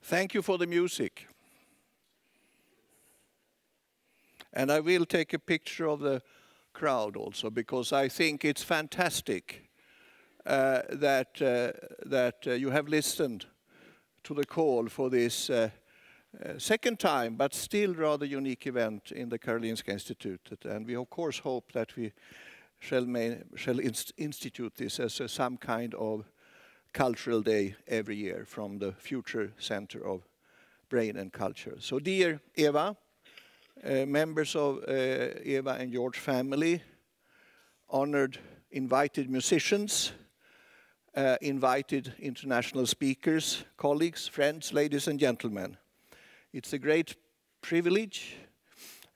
Thank you for the music. And I will take a picture of the crowd also, because I think it's fantastic that you have listened to the call for this second time, but still rather unique event in the Karolinska Institutet. And we of course hope that we shall institute this as some kind of cultural day every year from the future Center of Brain and Culture. So dear Eva, members of Eva and George family, honored invited musicians, invited international speakers, colleagues, friends, ladies and gentlemen. It's a great privilege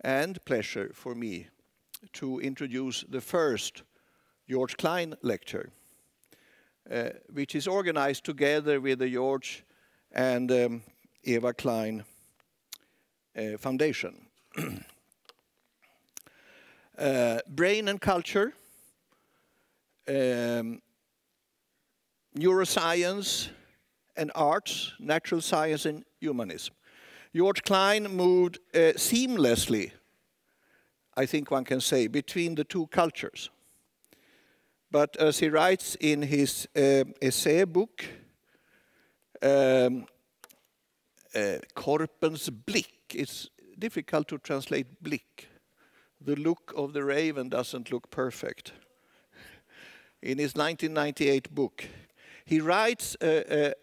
and pleasure for me to introduce the first Georg Klein lecture, which is organized together with the Georg and Eva Klein Foundation. Brain and culture, neuroscience and arts, natural science and humanism. Georg Klein moved seamlessly, I think one can say, between the two cultures. But as he writes in his essay book, Korpens blick, it's difficult to translate blick. The look of the raven doesn't look perfect. In his 1998 book, he writes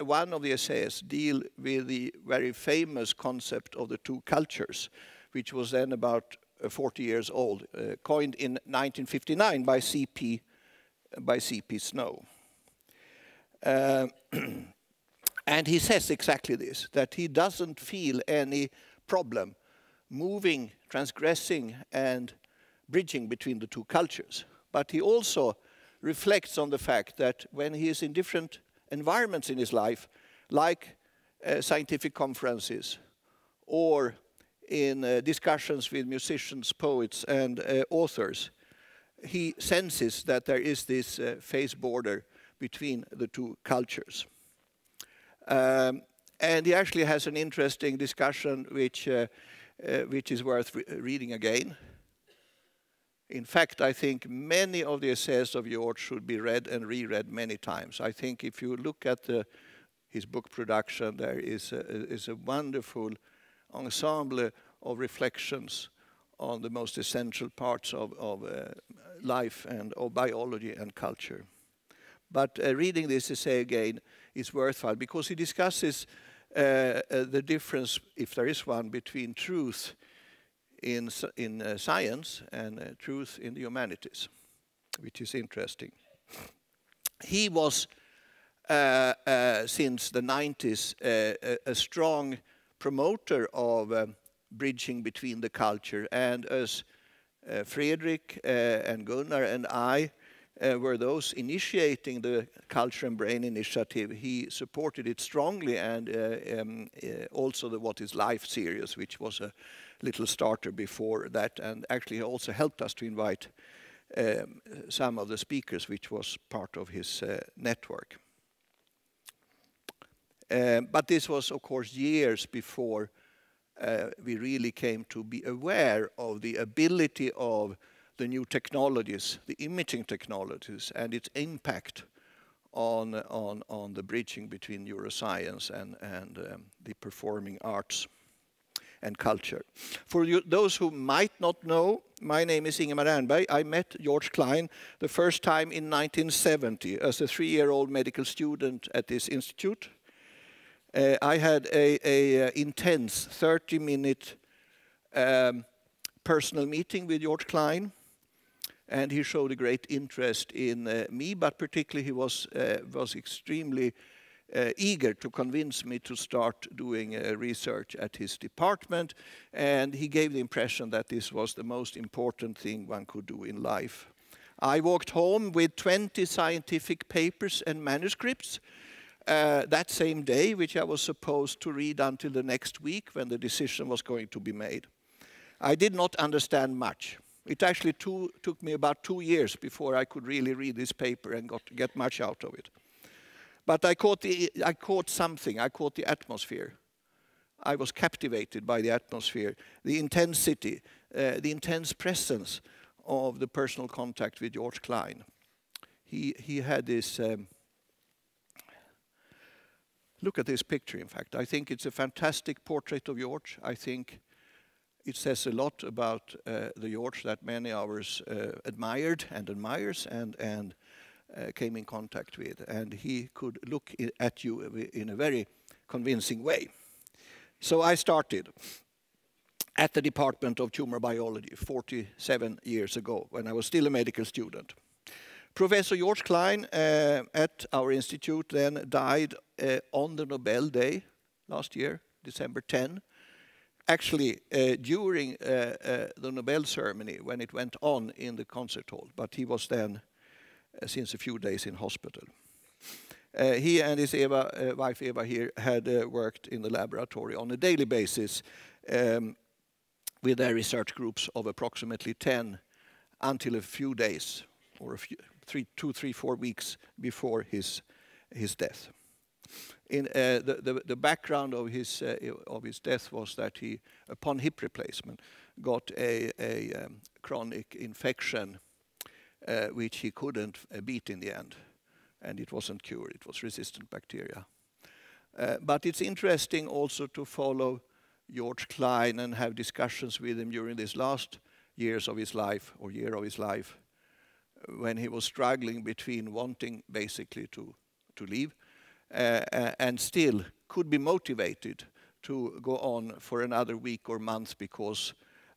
one of the essays deal with the very famous concept of the two cultures, which was then about 40 years old, coined in 1959 by C.P. Snow. And he says exactly this, that he doesn't feel any problem moving, transgressing, and bridging between the two cultures. But he also reflects on the fact that when he is in different environments in his life, like scientific conferences or in discussions with musicians, poets, and authors, he senses that there is this phase border between the two cultures. And he actually has an interesting discussion which is worth reading again. In fact, I think many of the essays of Georg should be read and reread many times. I think if you look at his book production, there is a wonderful ensemble of reflections on the most essential parts of life and of biology and culture. But reading this essay again is worthwhile because he discusses the difference, if there is one, between truth in science and truth in the humanities, which is interesting. He was, since the 90s, a strong promoter of bridging between the culture, and as Fredrik and Gunnar and I were those initiating the Culture and Brain Initiative, he supported it strongly, and also the What is Life series, which was a little starter before that, and actually also helped us to invite some of the speakers, which was part of his network. But this was, of course, years before we really came to be aware of the ability of the new technologies, the imaging technologies, and its impact on the bridging between neuroscience and the performing arts and culture. For those who might not know, my name is Ingemar Ernberg. I met Georg Klein the first time in 1970 as a 3-year-old medical student at this institute. I had an intense 30-minute personal meeting with Georg Klein, and he showed a great interest in me, but particularly he was extremely eager to convince me to start doing research at his department, and he gave the impression that this was the most important thing one could do in life. I walked home with 20 scientific papers and manuscripts that same day, which I was supposed to read until the next week when the decision was going to be made. I did not understand much. It actually took me about 2 years before I could really read this paper and get much out of it. But I caught something. I caught the atmosphere. I was captivated by the atmosphere, the intensity, the intense presence of the personal contact with Georg Klein. He had this, look at this picture, in fact. I think it's a fantastic portrait of Georg. I think it says a lot about the Georg that many of us admired and admires and came in contact with. And he could look at you in a very convincing way. So I started at the Department of Tumor Biology 47 years ago when I was still a medical student. Professor Georg Klein at our institute then died on the Nobel Day last year, December 10. Actually, during the Nobel ceremony when it went on in the concert hall, but he was then since a few days in hospital. He and his wife Eva here had worked in the laboratory on a daily basis with their research groups of approximately 10 until a few days or a few, 2, 3, 4 weeks before his death. In the background of his death was that he, upon hip replacement, got a chronic infection which he couldn't beat in the end, and it wasn't cured. It was resistant bacteria. But it's interesting also to follow Georg Klein and have discussions with him during these last years of his life, or year of his life, when he was struggling between wanting basically to leave and still could be motivated to go on for another week or month because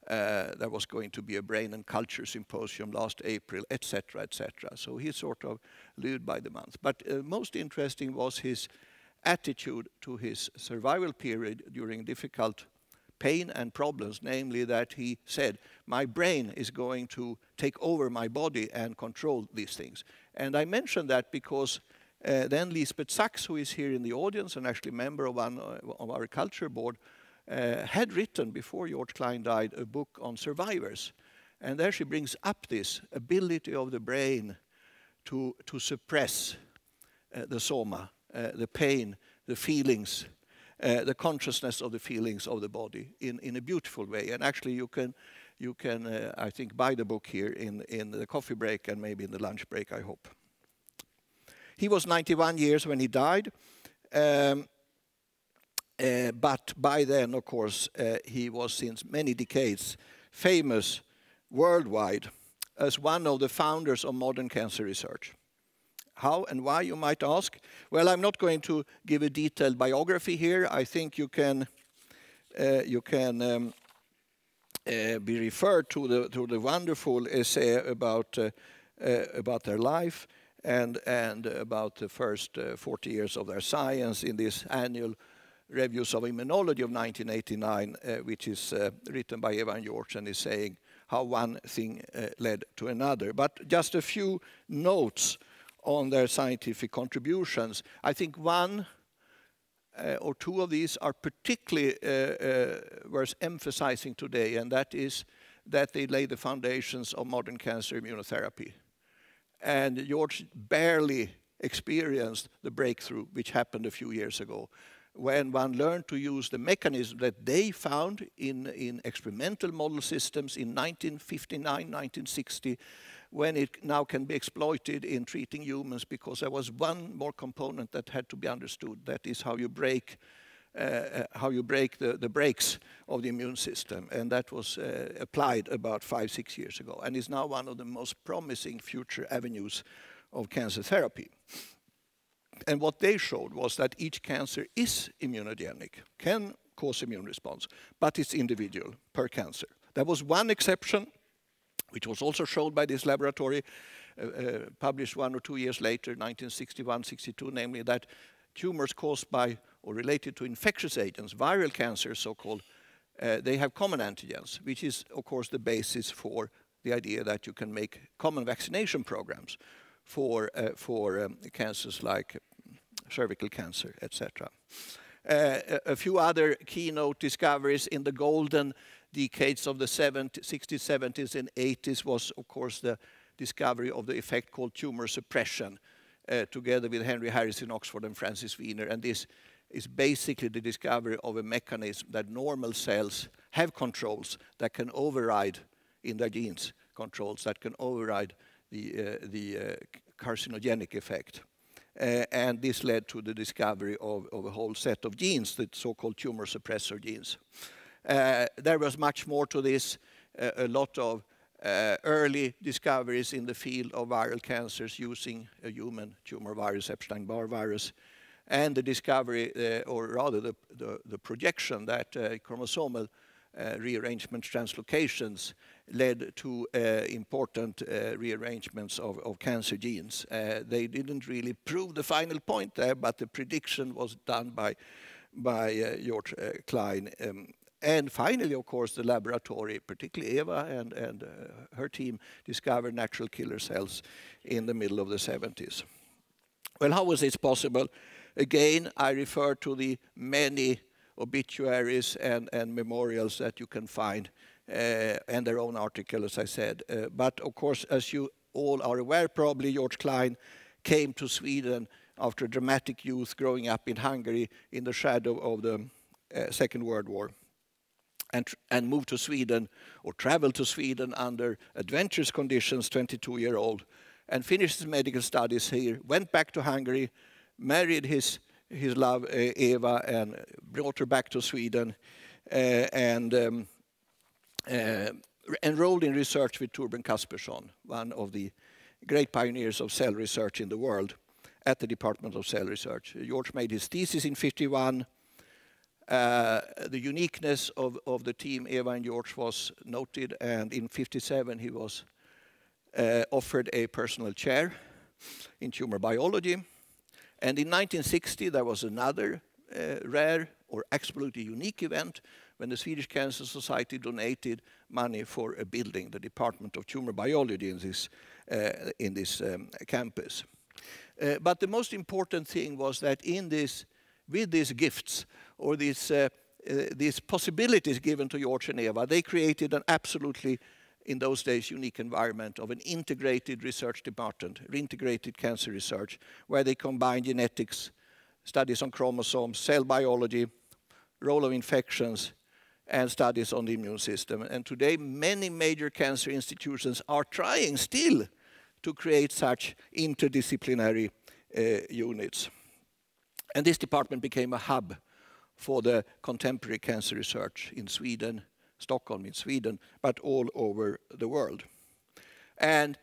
there was going to be a brain and culture symposium last April, etc., etc. So he sort of lived by the month. But most interesting was his attitude to his survival period during difficult pain and problems, namely that he said, my brain is going to take over my body and control these things. And I mention that because then Lisbeth Sachs, who is here in the audience and actually member of one of our culture board, had written before Georg Klein died a book on survivors. And there she brings up this ability of the brain to suppress the soma, the pain, the feelings, the consciousness of the feelings of the body in a beautiful way. And actually you can I think, buy the book here in the coffee break and maybe in the lunch break, I hope. He was 91 years when he died. But by then, of course, he was since many decades famous worldwide as one of the founders of modern cancer research. How and why, you might ask? Well, I'm not going to give a detailed biography here. I think you can be referred to the wonderful essay about their life and about the first 40 years of their science in this annual Reviews of Immunology of 1989, which is written by Eva and Georg and is saying how one thing led to another. But just a few notes on their scientific contributions. I think one or two of these are particularly worth emphasizing today, and that is that they lay the foundations of modern cancer immunotherapy. And Georg barely experienced the breakthrough which happened a few years ago, when one learned to use the mechanism that they found in experimental model systems in 1959, 1960, when it now can be exploited in treating humans, because there was one more component that had to be understood. That is how you break the brakes of the immune system. And that was applied about 5-6 years ago, and is now one of the most promising future avenues of cancer therapy. And what they showed was that each cancer is immunogenic, can cause immune response, but it's individual per cancer. There was one exception, which was also showed by this laboratory, published 1 or 2 years later, 1961-62, namely that tumors caused by or related to infectious agents, viral cancers so-called, they have common antigens, which is, of course, the basis for the idea that you can make common vaccination programs for cancers like cervical cancer, etc. A few other keynote discoveries in the golden decades of the 60s, 70s, and 80s was, of course, the discovery of the effect called tumor suppression, together with Henry Harris in Oxford and Francis Wiener. And this is basically the discovery of a mechanism that normal cells have controls that can override in their genes, controls that can override the carcinogenic effect. And this led to the discovery of a whole set of genes, the so-called tumor suppressor genes. There was much more to this, a lot of early discoveries in the field of viral cancers using a human tumor virus, Epstein-Barr virus, and the discovery, or rather the projection that chromosomal rearrangement translocations led to important rearrangements of cancer genes. They didn't really prove the final point there, but the prediction was done by Georg Klein. And finally, of course, the laboratory, particularly Eva and her team, discovered natural killer cells in the middle of the 70s. Well, how was this possible? Again, I refer to the many obituaries and memorials that you can find, and their own article, as I said. But of course, as you all are aware, probably Georg Klein came to Sweden after a dramatic youth growing up in Hungary in the shadow of the Second World War. And moved to Sweden, or traveled to Sweden under adventurous conditions, 22-year-old, and finished his medical studies here, went back to Hungary, married his love, Eva, and brought her back to Sweden, and enrolled in research with Torbjörn Kaspersson, one of the great pioneers of cell research in the world, at the Department of Cell Research. Georg made his thesis in '51. The uniqueness of the team, Eva and Georg, was noted, and in '57 he was offered a personal chair in tumor biology. And in 1960 there was another rare or absolutely unique event when the Swedish Cancer Society donated money for a building, the Department of Tumor Biology in this campus. But the most important thing was that with these gifts, or these possibilities given to Georg and Eva, they created an absolutely, in those days, unique environment of an integrated research department, integrated cancer research, where they combined genetics, studies on chromosomes, cell biology, role of infections, and studies on the immune system. And today, many major cancer institutions are trying still to create such interdisciplinary units. And this department became a hub for the contemporary cancer research in Sweden, Stockholm in Sweden, but all over the world. And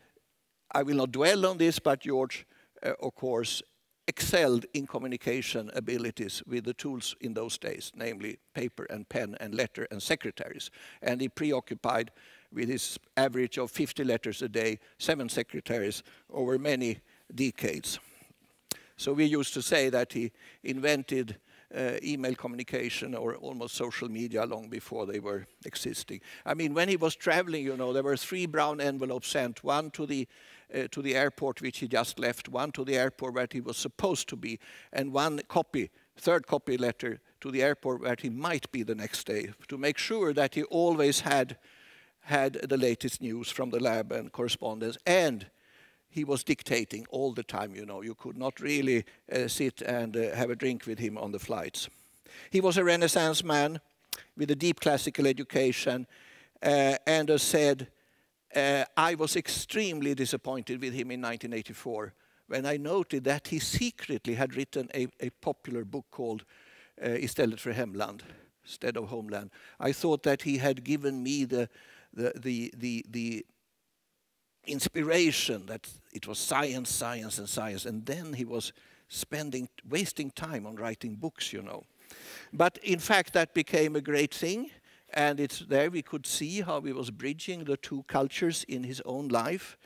I will not dwell on this, but Georg, of course, excelled in communication abilities with the tools in those days, namely paper and pen and letter and secretaries. And he preoccupied with his average of 50 letters a day, 7 secretaries over many decades. So we used to say that he invented email communication, or almost social media, long before they were existing. I mean, when he was traveling, you know, there were 3 brown envelopes sent, one to the airport which he just left, one to the airport where he was supposed to be, and one copy, third copy letter to the airport where he might be the next day, to make sure that he always had the latest news from the lab and correspondence. And he was dictating all the time, you know. You could not really sit and have a drink with him on the flights. He was a Renaissance man with a deep classical education, and as said, I was extremely disappointed with him in 1984 when I noted that he secretly had written a popular book called Istället för Hemland, instead of Homeland. I thought that he had given me the inspiration that it was science, science, and science, and then he was wasting time on writing books, you know. But in fact, that became a great thing, and it's there we could see how he was bridging the two cultures in his own life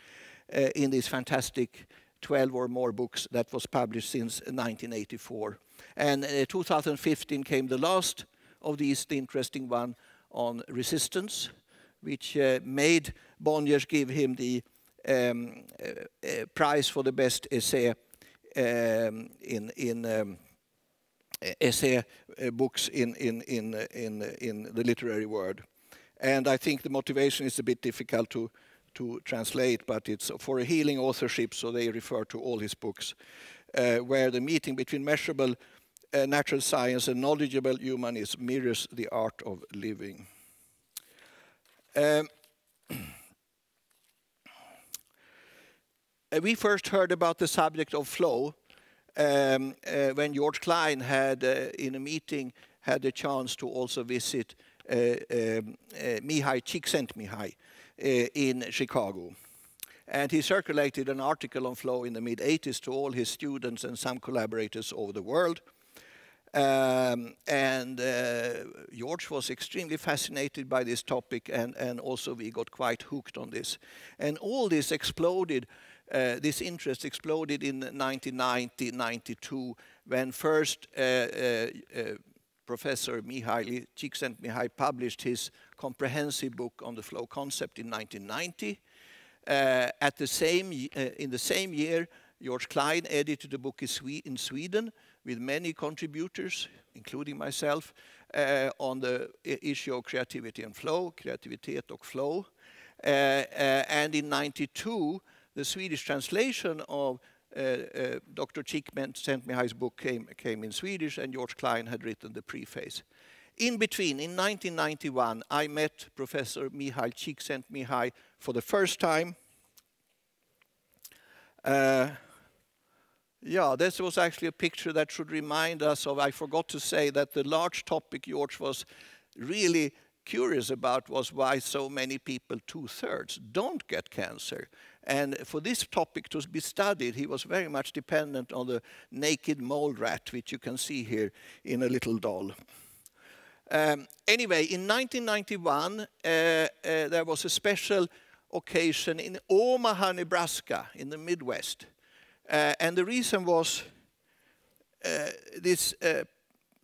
in these fantastic 12 or more books that was published since 1984. And 2015 came the last of these, the interesting one on resistance, which made Bonniers give him the prize for the best essay essay books in the literary world. And I think the motivation is a bit difficult to translate, but it's for a healing authorship, so they refer to all his books, where the meeting between measurable natural science and knowledgeable humanism mirrors the art of living. We first heard about the subject of flow when Georg Klein had, in a meeting, had the chance to also visit Mihály, Csíkszentmihályi in Chicago. And he circulated an article on flow in the mid-80s to all his students and some collaborators over the world. Georg was extremely fascinated by this topic, and also we got quite hooked on this. And all this exploded, this interest exploded in 1990, 92, when first Professor Mihály, Csíkszentmihályi, published his comprehensive book on the flow concept in 1990. In the same year, Georg Klein edited a book in Sweden with many contributors, including myself, on the issue of creativity and flow, kreativitet och flow. And in 92, the Swedish translation of Dr. Csíkszentmihályi's book came in Swedish, and Georg Klein had written the preface. In between, in 1991, I met Professor Mihály Csíkszentmihályi for the first time. Yeah, this was actually a picture that should remind us of, I forgot to say that the large topic Georg was really curious about was why so many people, 2/3, don't get cancer. And for this topic to be studied, he was very much dependent on the naked mole rat, which you can see here in a little doll. Anyway, in 1991, there was a special occasion in Omaha, Nebraska, in the Midwest. And the reason was this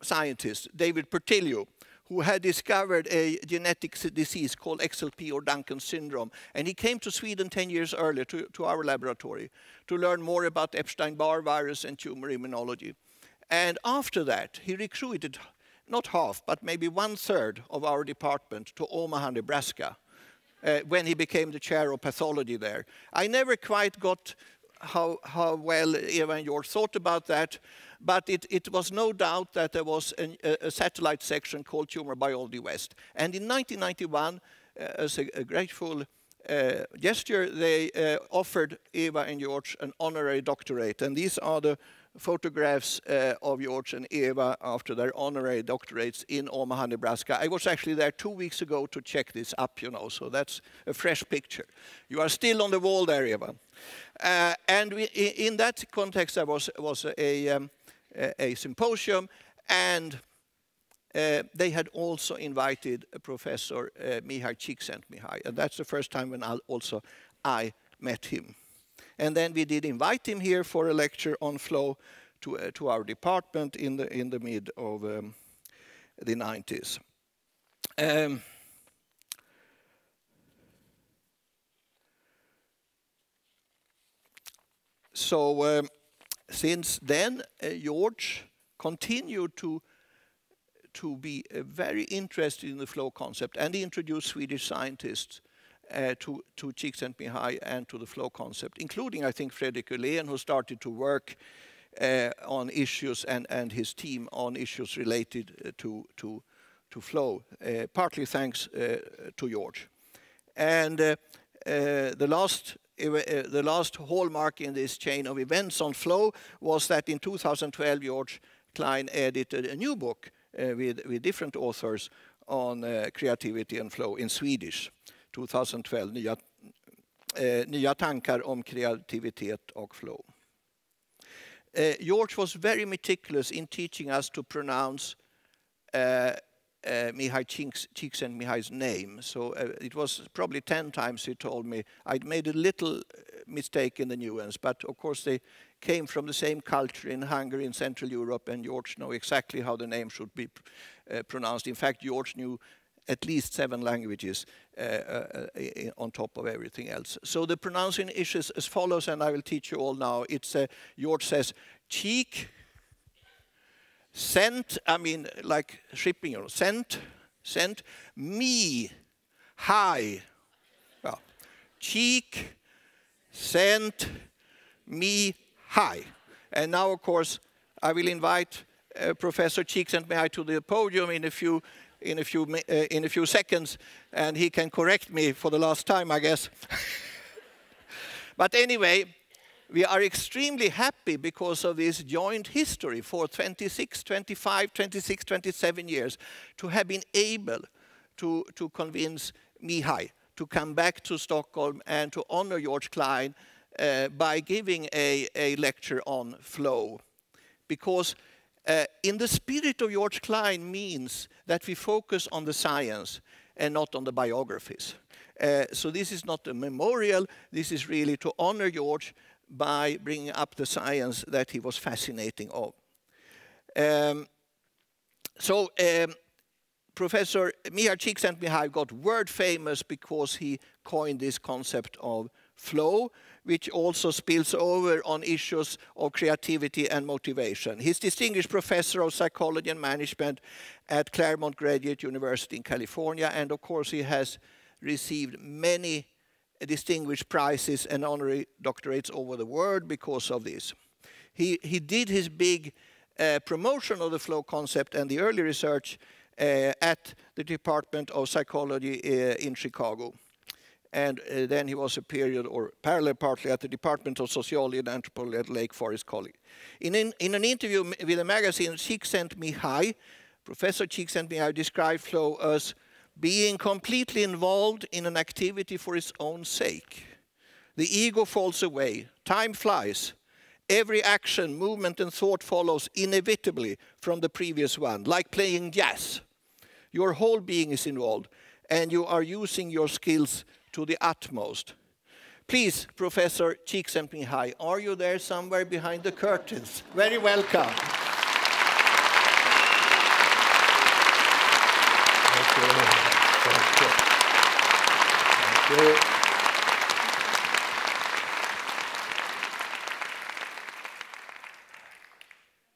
scientist, David Portillo, who had discovered a genetic disease called XLP, or Duncan syndrome. And he came to Sweden 10 years earlier to our laboratory to learn more about Epstein-Barr virus and tumor immunology. And after that, he recruited not half, but maybe 1/3 of our department to Omaha, Nebraska, when he became the chair of pathology there. I never quite got how well Eva and Georg thought about that, but it was no doubt that there was a satellite section called Tumor Biology West. And in 1991, as a grateful gesture, they offered Eva and Georg an honorary doctorate. And these are the photographs of Georg and Eva after their honorary doctorates in Omaha, Nebraska. I was actually there 2 weeks ago to check this up, you know, so that's a fresh picture. You are still on the wall there, Eva. And in that context, there was a symposium, and they had also invited Professor Mihály Csíkszentmihályi, and that's the first time when I met him. And then we did invite him here for a lecture on flow to our department in the mid of the 90s. Since then, Georg continued to be very interested in the flow concept, and he introduced Swedish scientists to Csíkszentmihályi and to the flow concept, including, I think, Fredrik Ullén, who started to work on issues, and his team on issues related to flow, partly thanks to Georg. And the last hallmark in this chain of events on flow was that in 2012, Georg Klein edited a new book with different authors on creativity and flow in Swedish. 2012, nya tankar om kreativitet och flow. Georg was very meticulous in teaching us to pronounce Mihály Csíkszentmihályi's name. So it was probably 10 times he told me. I'd made a little mistake in the nuance, but of course they came from the same culture in Hungary and Central Europe, and Georg knew exactly how the name should be pronounced. In fact, Georg knew at least 7 languages on top of everything else. So the pronouncing is as follows, and I will teach you all now. It's Georg says, cheek, sent, I mean, like shipping, you know, sent, me, high. Well, cheek, sent, me, high. And now, of course, I will invite Professor Csíkszentmihályi to the podium in a few seconds, and he can correct me for the last time, I guess. But anyway, we are extremely happy because of this joint history for 26, 25, 26, 27 years to have been able to convince Mihály to come back to Stockholm and to honor Georg Klein by giving a lecture on flow. Because in the spirit of Georg Klein means that we focus on the science and not on the biographies. So this is not a memorial, this is really to honor Georg by bringing up the science that he was fascinating of. Professor Mihály Csíkszentmihályi got world famous because he coined this concept of flow, which also spills over on issues of creativity and motivation. He's distinguished professor of psychology and management at Claremont Graduate University in California, and of course he has received many distinguished prizes and honorary doctorates over the world because of this. He did his big promotion of the flow concept and the early research at the Department of Psychology in Chicago. And then he was a period or parallel partly at the Department of Sociology and Anthropology at Lake Forest College. In an interview with the magazine Csíkszentmihályi, Professor Csíkszentmihályi described flow as being completely involved in an activity for its own sake. The ego falls away, time flies. Every action, movement and thought follows inevitably from the previous one, like playing jazz. Your whole being is involved and you are using your skills to the utmost. Please, Professor Csíkszentmihályi, are you there somewhere behind the curtains? Very welcome.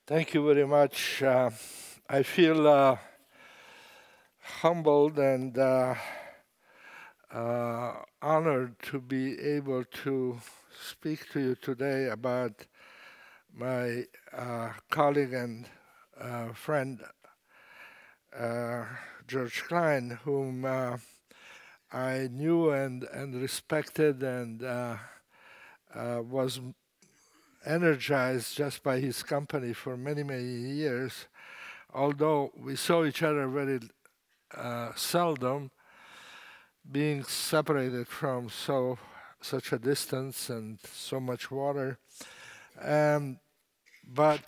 Thank you very much. I feel humbled and honored to be able to speak to you today about my colleague and friend Georg Klein, whom I knew and respected and was energized just by his company for many, many years, although we saw each other very seldom, being separated from such a distance and so much water. But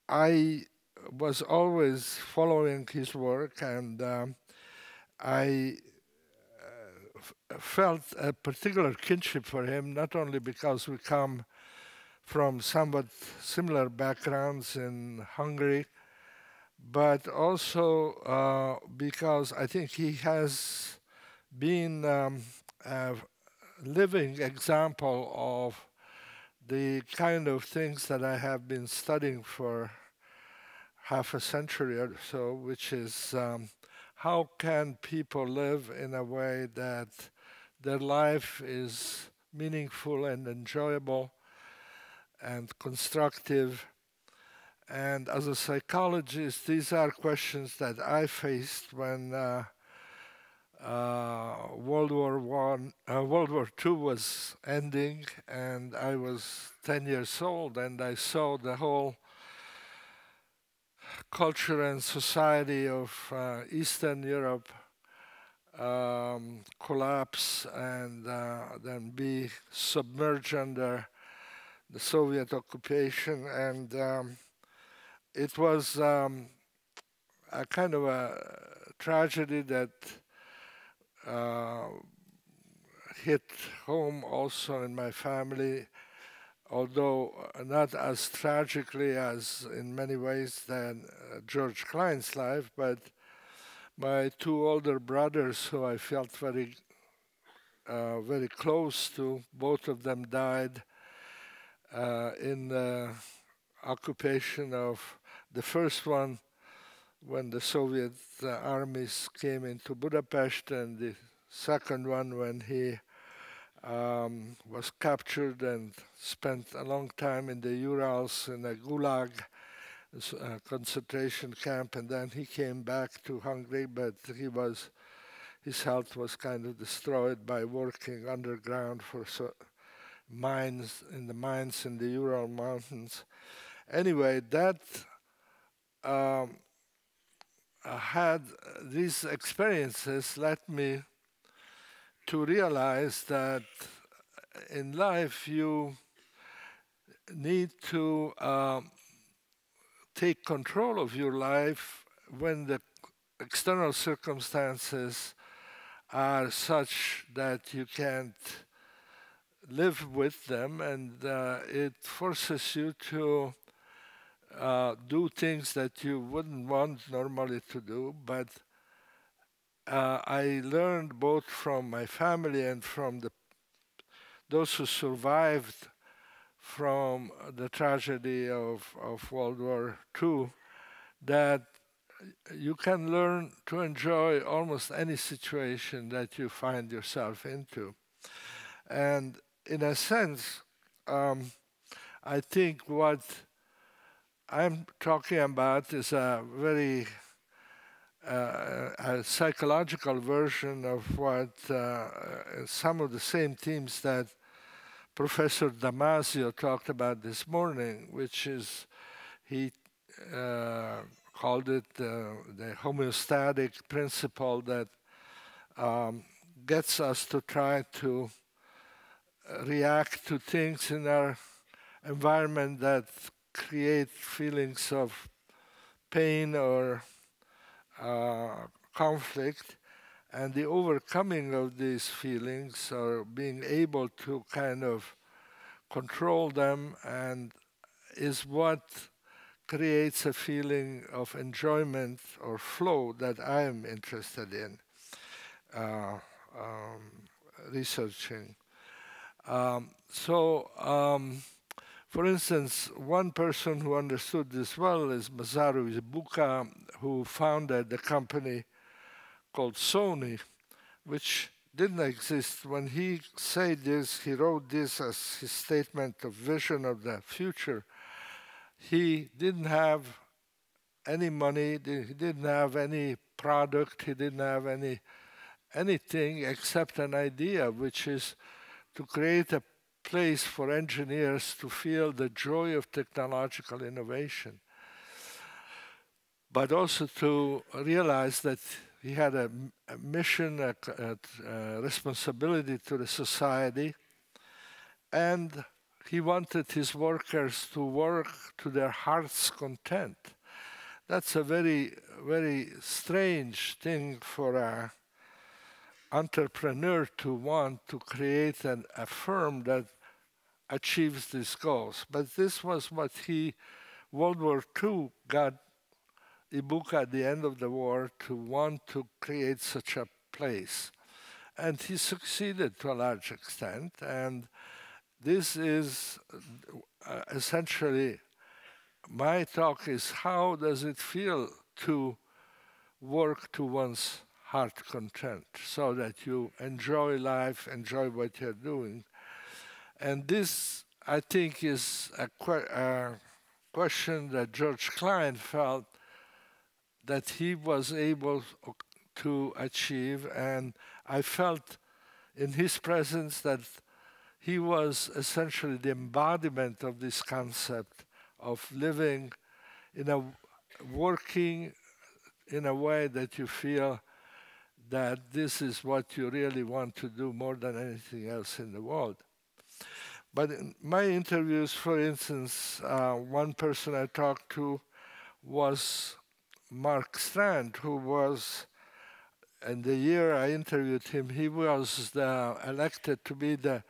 I was always following his work, and I felt a particular kinship for him, not only because we come from somewhat similar backgrounds in Hungary, but also because I think he has been a living example of the kind of things that I have been studying for half a century or so, which is how can people live in a way that their life is meaningful and enjoyable and constructive. And as a psychologist, these are questions that I faced when World War II was ending, and I was 10 years old, and I saw the whole culture and society of Eastern Europe collapse and then be submerged under the Soviet occupation, and it was a kind of a tragedy that hit home also in my family, although not as tragically as in many ways than Georg Klein's life, but my two older brothers, who I felt very close to, both of them died in the occupation of the first one when the Soviet armies came into Budapest, and the second one when he was captured and spent a long time in the Urals in a gulag concentration camp, and then he came back to Hungary, but his health was kind of destroyed by working underground for mines in the Ural Mountains. Anyway, that had these experiences led me to realize that in life you need to take control of your life when the external circumstances are such that you can't live with them, and it forces you to do things that you wouldn't want normally to do. But I learned both from my family and from those who survived from the tragedy of World War II that you can learn to enjoy almost any situation that you find yourself into. And in a sense, I think what I'm talking about is a very a psychological version of what some of the same themes that Professor Damasio talked about this morning, which is, he called it the homeostatic principle that gets us to try to react to things in our environment that create feelings of pain or conflict, and the overcoming of these feelings or being able to kind of control them and is what creates a feeling of enjoyment or flow that I am interested in researching. For instance, one person who understood this well is Masaru Ibuka, who founded a company called Sony, which didn't exist. When he said this, he wrote this as his statement of vision of the future. He didn't have any money, he didn't have any product, he didn't have anything except an idea, which is to create a place for engineers to feel the joy of technological innovation, but also to realize that he had a mission, a responsibility to the society, and he wanted his workers to work to their heart's content. That's a very, very strange thing for an entrepreneur to want to create a firm that achieves these goals. But this was what World War II got Ibuka at the end of the war to want to create such a place. And he succeeded to a large extent. And this is essentially, my talk is how does it feel to work to one's heart content so that you enjoy life, enjoy what you're doing. And this, I think, is a question that Georg Klein felt that he was able to achieve, and I felt in his presence that he was essentially the embodiment of this concept of living working in a way that you feel that this is what you really want to do more than anything else in the world. But in my interviews, for instance, one person I talked to was Mark Strand, who was, in the year I interviewed him, he was elected to be the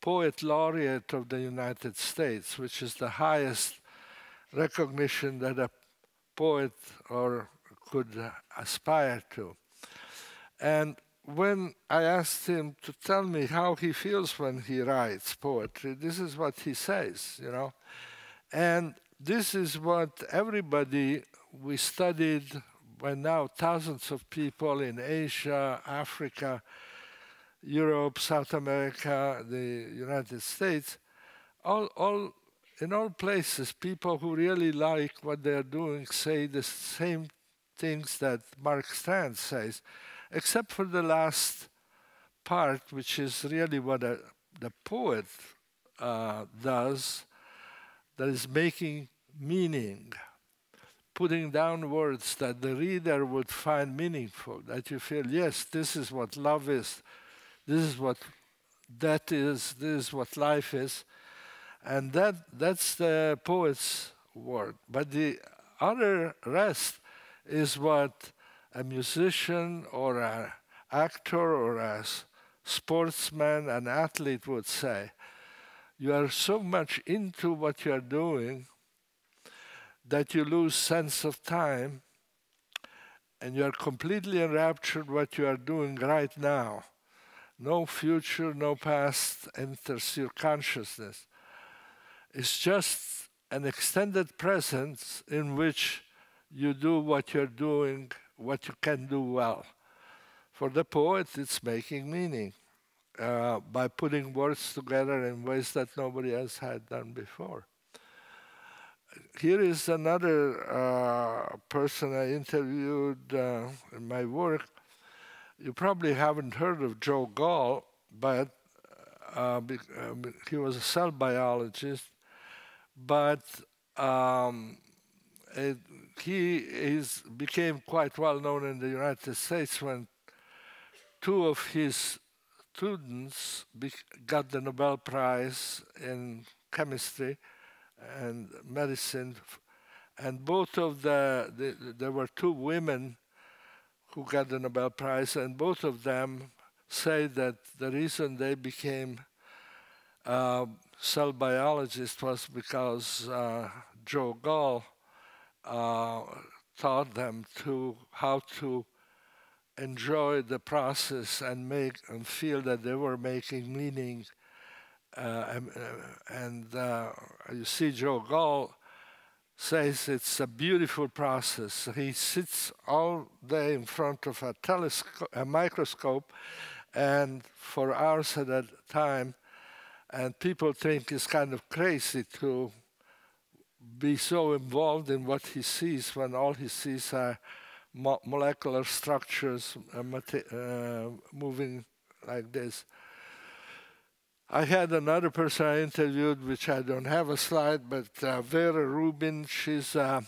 Poet Laureate of the United States, which is the highest recognition that a poet could aspire to. And when I asked him to tell me how he feels when he writes poetry, this is what he says, you know. And this is what everybody we studied, by now thousands of people in Asia, Africa, Europe, South America, the United States, all in all places, people who really like what they're doing say the same things that Mark Strand says, except for the last part, which is really what the poet does, that is making meaning, putting down words that the reader would find meaningful, that you feel, yes, this is what love is, this is what death is, this is what life is. And that's the poet's word. But the other rest is what a musician or an actor or a sportsman, an athlete would say. You are so much into what you are doing that you lose sense of time, and you are completely enraptured what you are doing right now. No future, no past enters your consciousness. It's just an extended presence in which you do what you're doing, what you can do well. For the poet, it's making meaning by putting words together in ways that nobody else had done before. Here is another person I interviewed in my work. You probably haven't heard of Joe Gall, but he was a cell biologist. But he became quite well known in the United States when two of his students got the Nobel Prize in chemistry and medicine, and both of there were two women who got the Nobel Prize, and both of them say that the reason they became cell biologist was because Joe Gall taught them how to enjoy the process and make and feel that they were making meaning. You see, Joe Gall says it's a beautiful process. He sits all day in front of a microscope, and for hours at a time. And people think it's kind of crazy to be so involved in what he sees when all he sees are molecular structures moving like this. I had another person I interviewed, which I don't have a slide, but Vera Rubin. She's a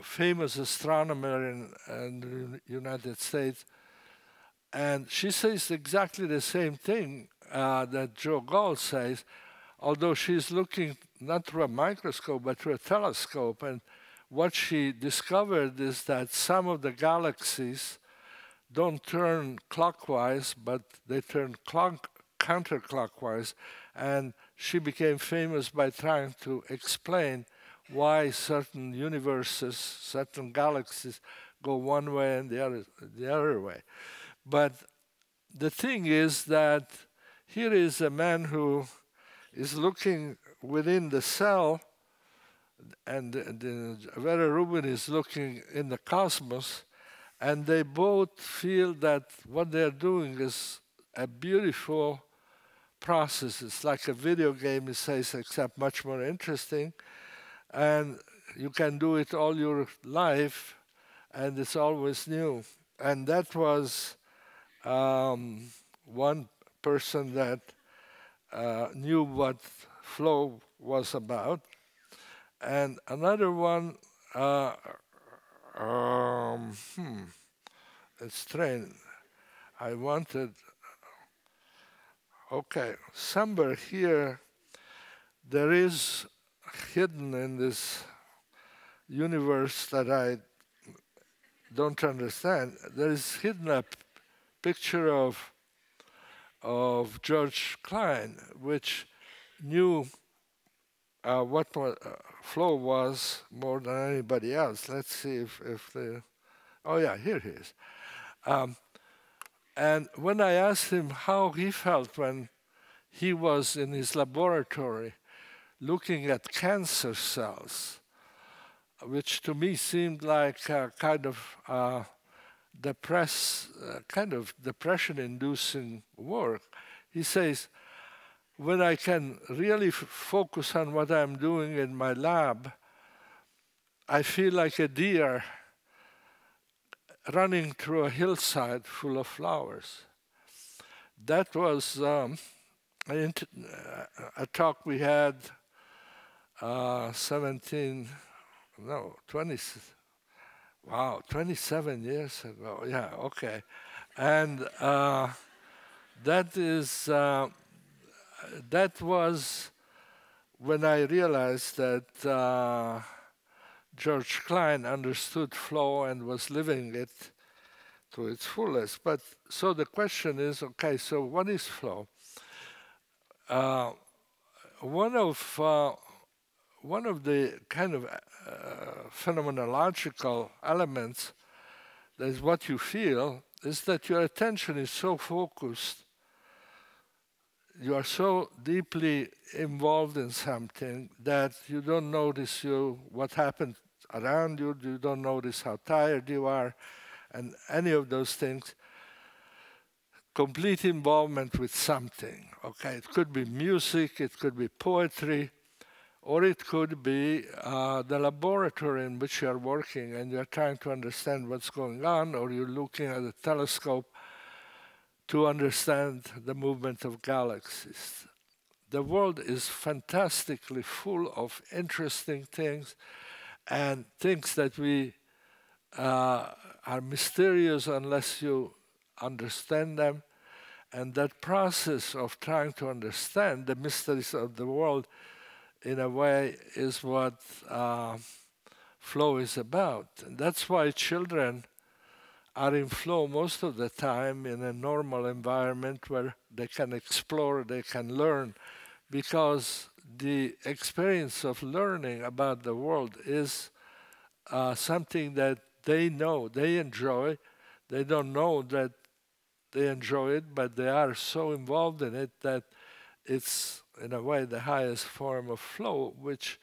famous astronomer in the United States. And she says exactly the same thing that Joe Gall says, although she's looking not through a microscope, but through a telescope. And what she discovered is that some of the galaxies don't turn clockwise, but they turn counterclockwise. And she became famous by trying to explain why certain universes, certain galaxies go one way and the other way. But the thing is that here is a man who is looking within the cell, and Vera Rubin is looking in the cosmos, and they both feel that what they're doing is a beautiful process. It's like a video game, it says, except much more interesting. And you can do it all your life, and it's always new. And that was one person that knew what flow was about. And another one, it's strange. I wanted, okay, somewhere here, there is hidden in this universe that I don't understand, there is hidden a picture of Georg Klein, which knew what flow was more than anybody else. Let's see if the, oh yeah, here he is. And when I asked him how he felt when he was in his laboratory looking at cancer cells, which to me seemed like a kind of depression-inducing work, he says, when I can really focus on what I'm doing in my lab, I feel like a deer running through a hillside full of flowers. That was a talk we had 27 years ago. Yeah, okay. And that was when I realized that Georg Klein understood flow and was living it to its fullest. But so the question is, okay, so what is flow? One of the kind of phenomenological elements that is what you feel is that your attention is so focused, you are so deeply involved in something that you don't notice what happened around you, you don't notice how tired you are, and any of those things. Complete involvement with something, okay? It could be music, it could be poetry, or it could be the laboratory in which you are working and you're trying to understand what's going on, or you're looking at a telescope to understand the movement of galaxies. The world is fantastically full of interesting things and things that we are mysterious unless you understand them. And that process of trying to understand the mysteries of the world, in a way, is what flow is about. And that's why children are in flow most of the time in a normal environment where they can explore, they can learn, because the experience of learning about the world is something that they know, they enjoy. They don't know that they enjoy it, but they are so involved in it that it's, in a way, the highest form of flow, which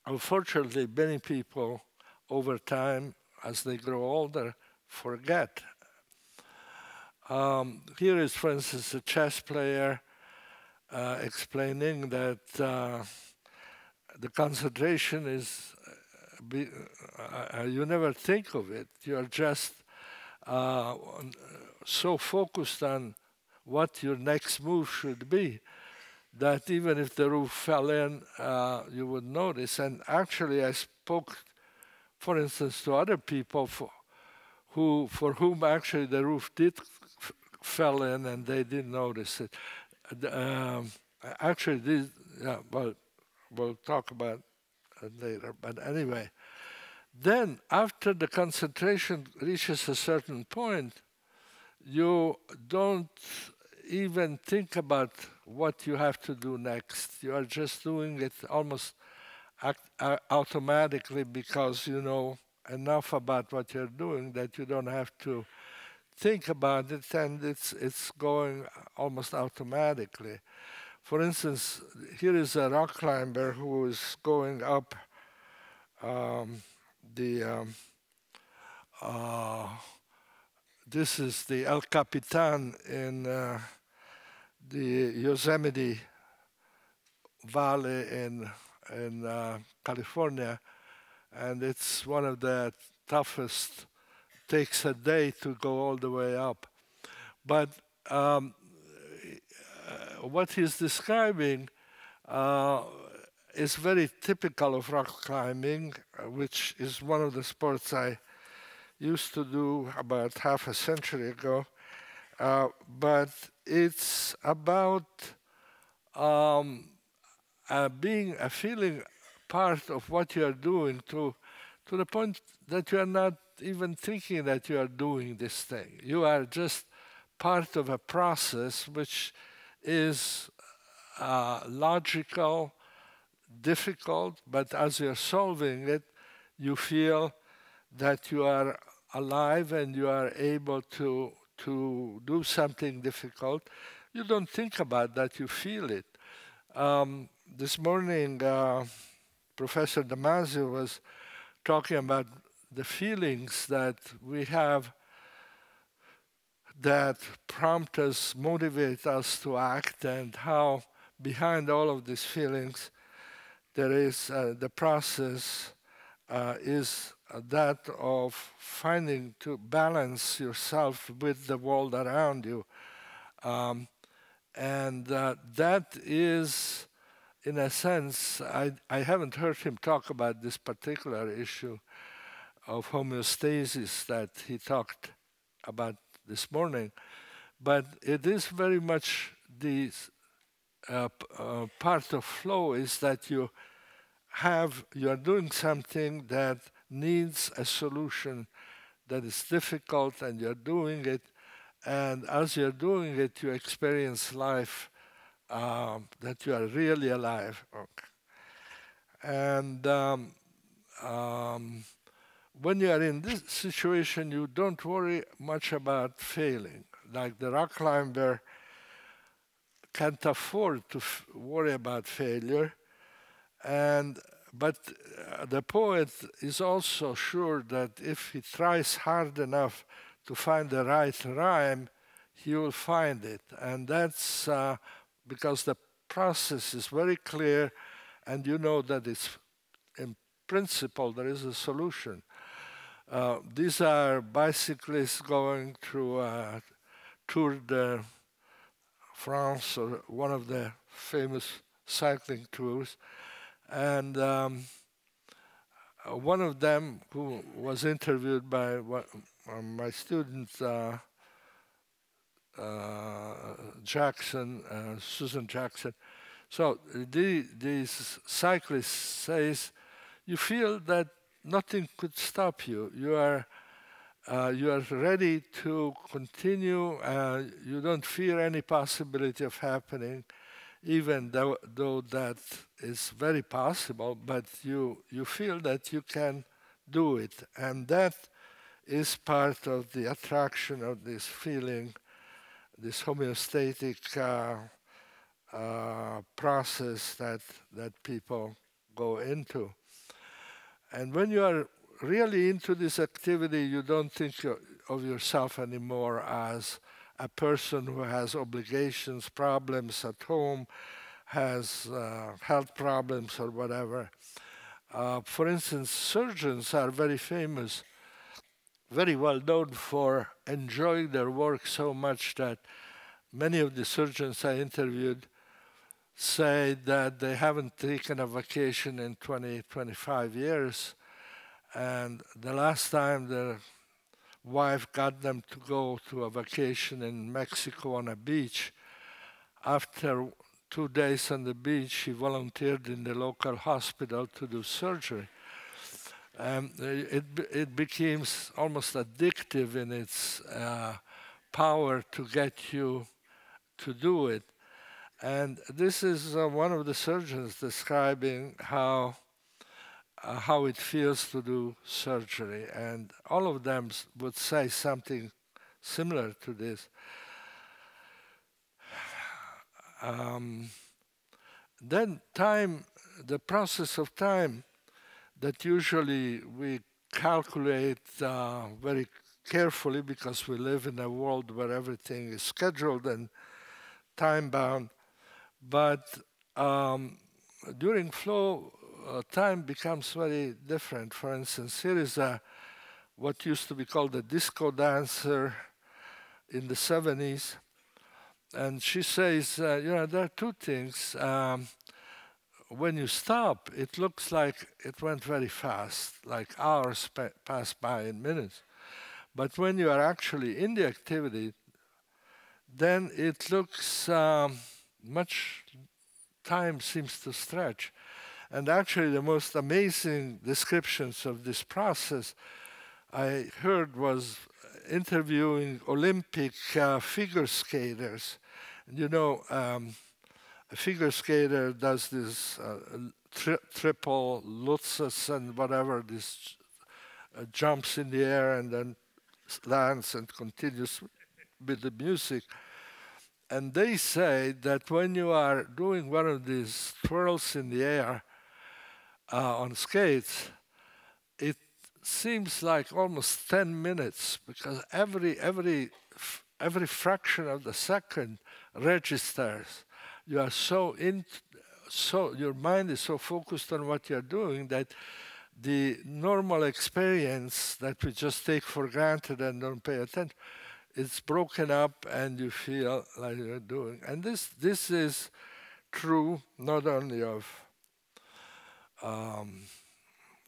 unfortunately many people over time, as they grow older, forget. Here is, for instance, a chess player explaining that the concentration is, you never think of it. You are just so focused on what your next move should be that even if the roof fell in, you would notice. And actually, I spoke, for instance, to other people for whom actually the roof did fell in and they didn't notice it. Actually, we'll talk about it later. But anyway, then after the concentration reaches a certain point, you don't even think about what you have to do next. You are just doing it almost automatically because you know enough about what you're doing that you don't have to think about it, and it's going almost automatically. For instance, here is a rock climber who is going up this is the El Capitan in the Yosemite Valley in California, and it's one of the toughest. Takes a day to go all the way up. But what he's describing is very typical of rock climbing, which is one of the sports I used to do about half a century ago. But it's about feeling part of what you are doing to the point that you are not even thinking that you are doing this thing. You are just part of a process which is logical, difficult, but as you're solving it, you feel that you are alive and you are able to do something difficult. You don't think about that, you feel it. This morning, Professor Damasio was talking about the feelings that we have that prompt us, motivate us to act, and how behind all of these feelings there is the process is that of finding to balance yourself with the world around you. And that is, in a sense, I haven't heard him talk about this particular issue of homeostasis that he talked about this morning, but it is very much the part of flow is that you are doing something that needs a solution that is difficult, and you're doing it, and as you're doing it, you experience life, that you are really alive. Okay. And when you are in this situation, you don't worry much about failing. Like the rock climber can't afford to worry about failure, but the poet is also sure that if he tries hard enough to find the right rhyme, he will find it. And that's because the process is very clear, and you know that it's, in principle, there is a solution. These are bicyclists going through Tour de France, or one of the famous cycling tours. And one of them, who was interviewed by my student, Susan Jackson. So this cyclist says, you feel that nothing could stop you. You are ready to continue. You don't fear any possibility of happening, even though that is very possible, but you feel that you can do it. And that is part of the attraction of this feeling, this homeostatic process that people go into. And when you are really into this activity, you don't think of yourself anymore as a person who has obligations, problems at home, has health problems or whatever. For instance, surgeons are very famous, very well known for enjoying their work so much that many of the surgeons I interviewed say that they haven't taken a vacation in 20, 25 years. And the last time their wife got them to go to a vacation in Mexico on a beach, after 2 days on the beach, she volunteered in the local hospital to do surgery. It became almost addictive in its power to get you to do it. And this is one of the surgeons describing how it feels to do surgery. And all of them would say something similar to this. Then time, the process of time that usually we calculate very carefully because we live in a world where everything is scheduled and time-bound. But during flow, time becomes very different. For instance, here is what used to be called a disco dancer in the 70s. And she says, there are two things. When you stop, it looks like it went very fast, like hours pass by in minutes. But when you are actually in the activity, then it looks much time seems to stretch. And actually the most amazing descriptions of this process I heard was interviewing Olympic figure skaters. You know, a figure skater does this triple lutzes and whatever, this jumps in the air and then lands and continues with the music. And they say that when you are doing one of these twirls in the air on skates, it seems like almost 10 minutes because every every fraction of the second registers. You are so your mind is so focused on what you're doing that the normal experience that we just take for granted and don't pay attention, it's broken up and you feel like you're doing. And this is true not only of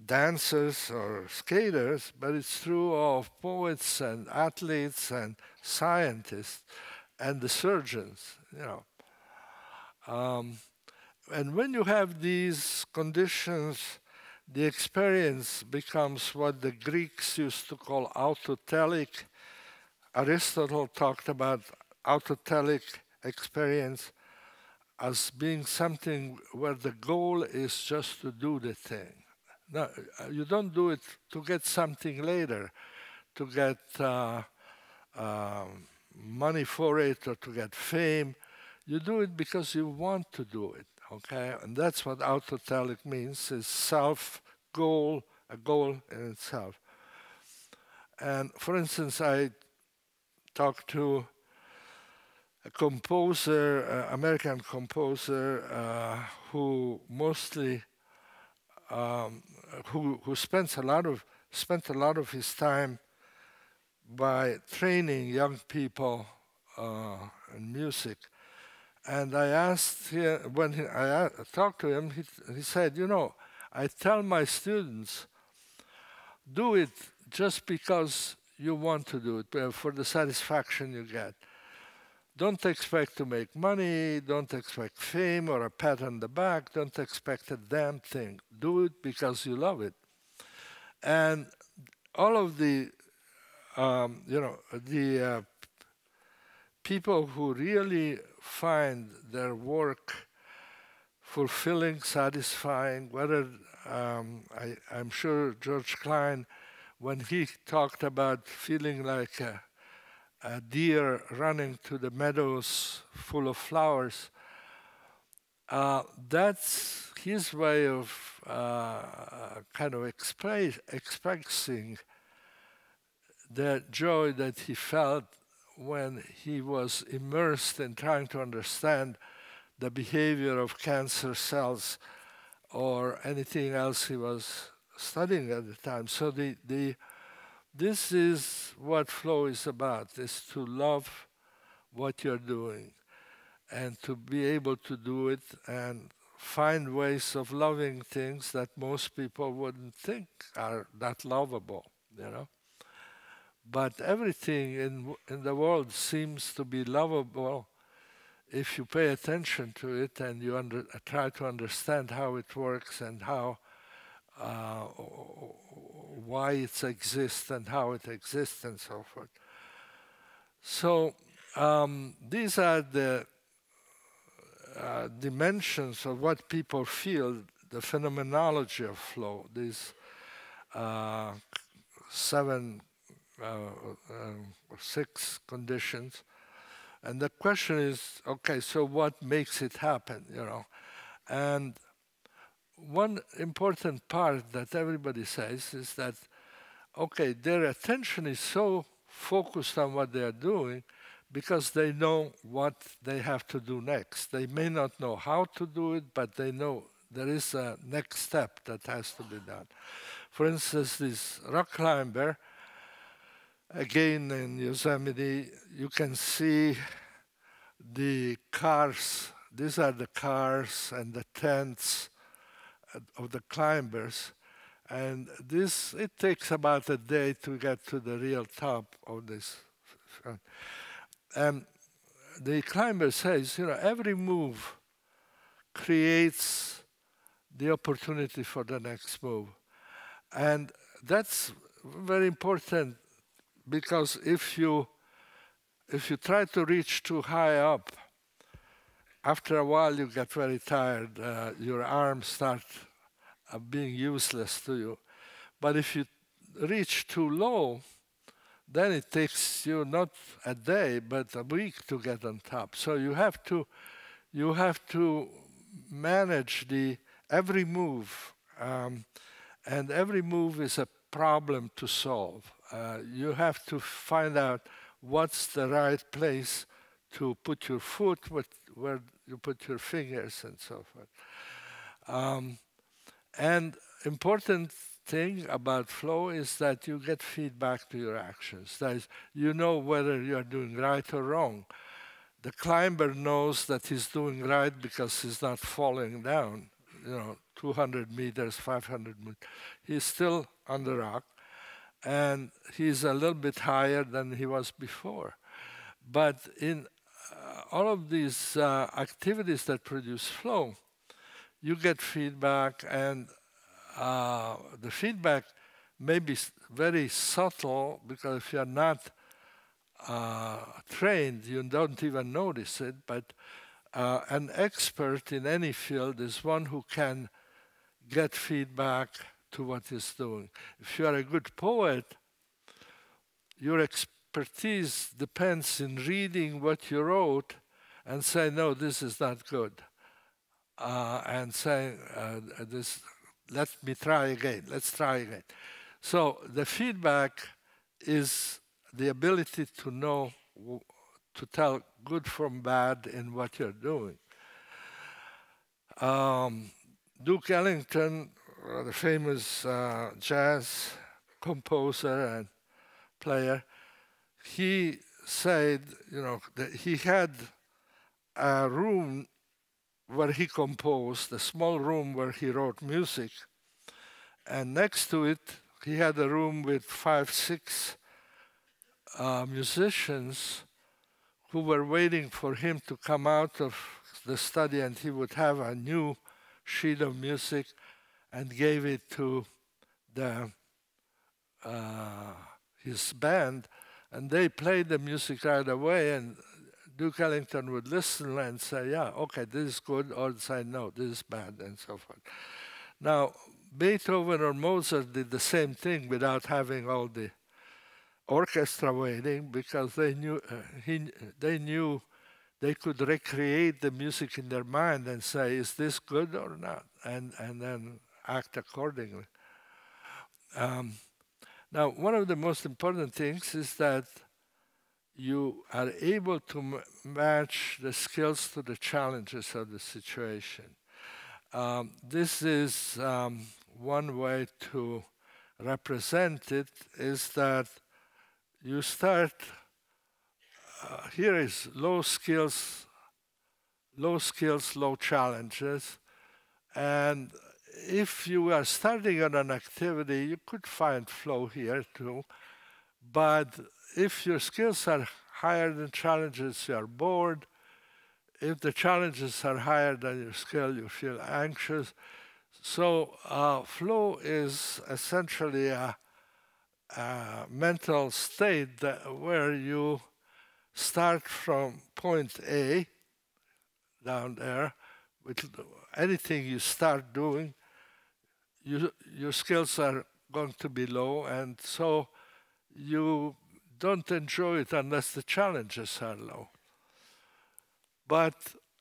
dancers or skaters, but it's true of poets and athletes and scientists and the surgeons, you know. And when you have these conditions, the experience becomes what the Greeks used to call autotelic. Aristotle talked about autotelic experience as being something where the goal is just to do the thing. No, you don't do it to get something later, to get money for it or to get fame. You do it because you want to do it, okay? And that's what autotelic means, is self-goal, a goal in itself. And for instance, I talked to a composer, American composer, who mostly who spent a lot of his time by training young people in music. And I asked him, when I talked to him, he said, you know, I tell my students, do it just because you want to do it, for the satisfaction you get. Don't expect to make money, don't expect fame or a pat on the back, don't expect a damn thing. Do it because you love it. And all of the, people who really find their work fulfilling, satisfying, whether, I'm sure Georg Klein, when he talked about feeling like a deer running to the meadows full of flowers, that's his way of kind of expressing the joy that he felt when he was immersed in trying to understand the behavior of cancer cells or anything else he was studying at the time. So this is what flow is about, is to love what you're doing and to be able to do it and find ways of loving things that most people wouldn't think are that lovable, you know. But everything in the world seems to be lovable if you pay attention to it and you try to understand how it works and how why it exists and how it exists and so forth. So these are the dimensions of what people feel, the phenomenology of flow, these 6 conditions. And the question is, okay, so what makes it happen, you know? And one important part that everybody says is that, okay, their attention is so focused on what they are doing because they know what they have to do next. They may not know how to do it, but they know there is a next step that has to be done. For instance, this rock climber, again in Yosemite, you can see the cars. These are the cars and the tents of the climbers. And this, it takes about a day to get to the real top of this. And the climber says, you know, every move creates the opportunity for the next move. And that's very important, because if you try to reach too high up, after a while you get very tired. Your arms start being useless to you. But if you reach too low, then it takes you not a day but a week to get on top. So you have to manage every move, and every move is a problem to solve. You have to find out what's the right place to put your foot, where you put your fingers, and so forth. And important thing about flow is that you get feedback to your actions. That is, you know whether you are doing right or wrong. The climber knows that he's doing right because he's not falling down, 200 meters, 500 meters. He's still on the rock, and he's a little bit higher than he was before. But in all of these activities that produce flow, you get feedback, and the feedback may be very subtle, because if you're not trained, you don't even notice it. But an expert in any field is one who can get feedback to what he's doing. If you are a good poet, your expertise depends in reading what you wrote and say, no, this is not good. And saying, let me try again, let's try again. So the feedback is the ability to know, to tell good from bad in what you're doing. Duke Ellington, the famous jazz composer and player, he said, that he had a room where he composed, a small room where he wrote music, and next to it he had a room with 5, 6 musicians who were waiting for him to come out of the study, and he would have a new sheet of music and gave it to his band, and they played the music right away, and Duke Ellington would listen and say, yeah, okay, this is good, or say, no, this is bad, and so forth. Now, Beethoven or Mozart did the same thing without having all the orchestra waiting, because they knew they could recreate the music in their mind and say, is this good or not? And then act accordingly. Now, one of the most important things is that you are able to match the skills to the challenges of the situation. This is one way to represent it, is that you start, here is low skills, low challenges. And if you are starting on an activity, you could find flow here too. But if your skills are higher than challenges, you are bored. If the challenges are higher than your skill, you feel anxious. So flow is essentially a mental state where you start from point A, down there, with anything you start doing, your skills are going to be low, and so you don't enjoy it unless the challenges are low. But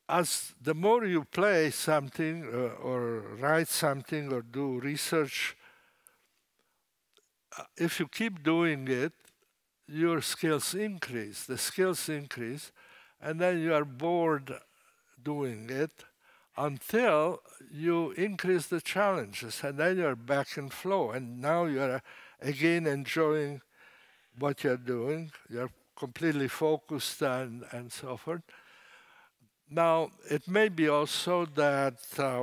as the more you play something or write something or do research, if you keep doing it, your skills increase, the skills increase, and then you are bored doing it until you increase the challenges, and then you're back in flow, and now you're again enjoying what you're doing. You're completely focused and so forth. Now, it may be also that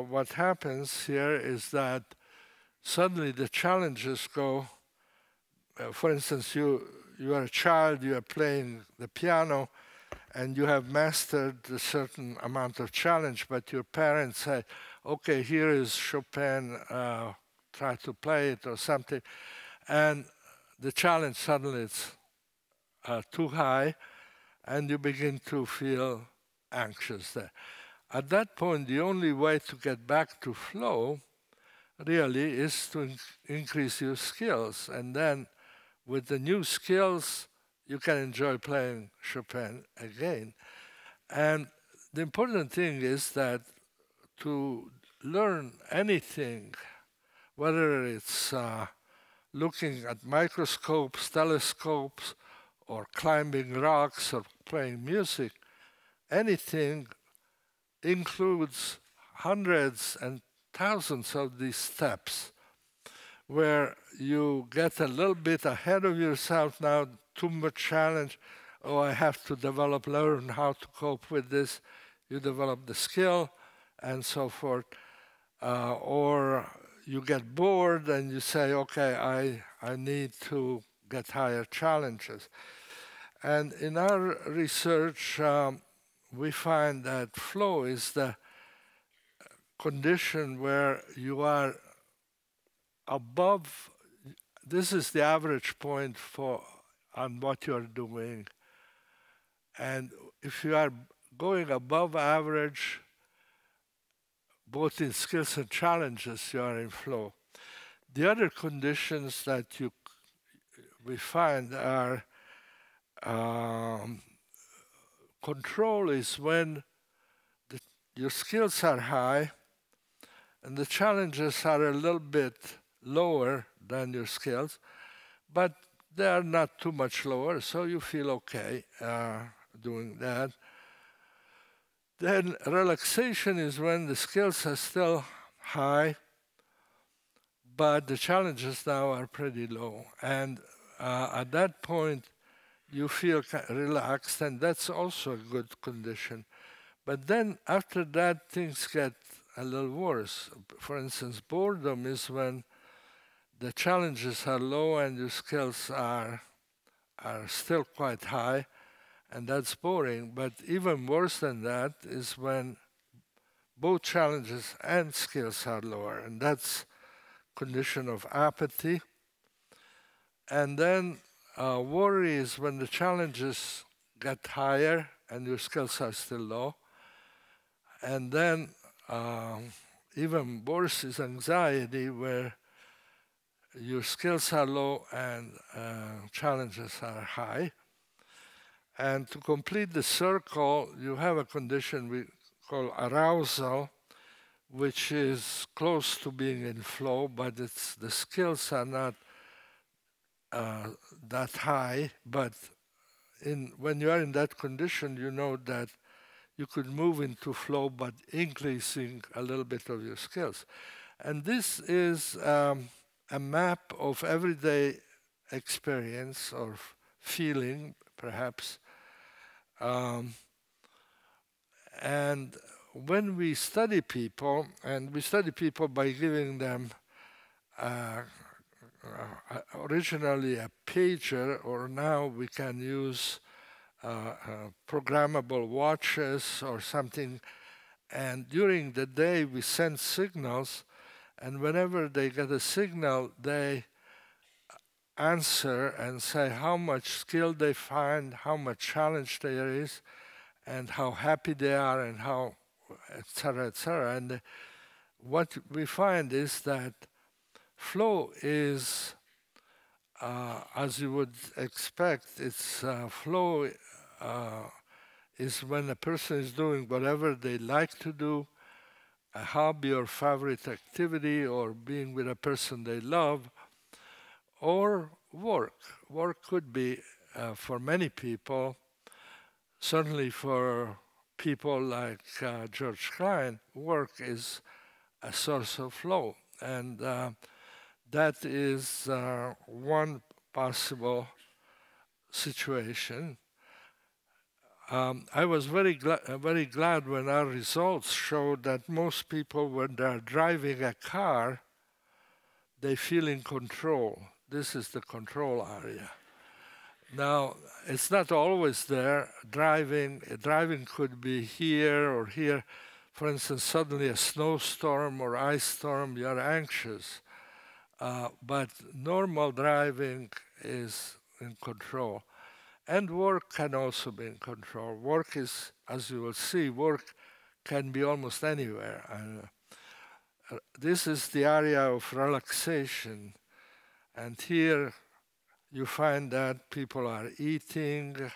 what happens here is that suddenly the challenges go, for instance, you are a child, you are playing the piano, and you have mastered a certain amount of challenge, but your parents say, okay, here is Chopin, try to play it or something. And the challenge suddenly is too high, and you begin to feel anxious there. At that point, the only way to get back to flow really is to increase your skills. And then with the new skills, you can enjoy playing Chopin again. And the important thing is that to learn anything, whether it's looking at microscopes, telescopes, or climbing rocks or playing music, anything includes hundreds and thousands of these steps where you get a little bit ahead of yourself now, too much challenge. Oh, I have to learn how to cope with this. You develop the skill and so forth. Or you get bored and you say, okay, I need to get higher challenges. And in our research, we find that flow is the condition where you are above, this is the average point on what you're doing. And if you are going above average, both in skills and challenges, you are in flow. The other conditions that we find are control is when your skills are high and the challenges are a little bit lower than your skills, but they are not too much lower, so you feel okay doing that. Then relaxation is when the skills are still high, but the challenges now are pretty low. And at that point, you feel relaxed, and that's also a good condition. But then after that, things get a little worse. For instance, boredom is when the challenges are low and your skills are still quite high, and that's boring. But even worse than that is when both challenges and skills are lower, and that's condition of apathy. And then worry is when the challenges get higher and your skills are still low. And then even worse is anxiety, where your skills are low and challenges are high. And to complete the circle, you have a condition we call arousal, which is close to being in flow, but the skills are not that high. But when you are in that condition, you know that you could move into flow, but increasing a little bit of your skills. And this is a map of everyday experience or feeling, perhaps. And when we study people, and we study people by giving them originally a pager, or now we can use programmable watches or something, and during the day we send signals, and whenever they get a signal, they answer and say how much skill they find, how much challenge there is, and how happy they are, and how, etc., etc. And what we find is that flow is, as you would expect, flow is when a person is doing whatever they like to do, a hobby or favorite activity, or being with a person they love, or work. Work could be, for many people, certainly for people like Georg Klein, work is a source of flow. And that is one possible situation. I was very glad when our results showed that most people, when they're driving a car, they feel in control. This is the control area. Now, it's not always there. Driving could be here or here. For instance, suddenly a snowstorm or ice storm, you're anxious. But normal driving is in control. And work can also be in control. Work is, as you will see, work can be almost anywhere. And this is the area of relaxation. And here you find that people are eating,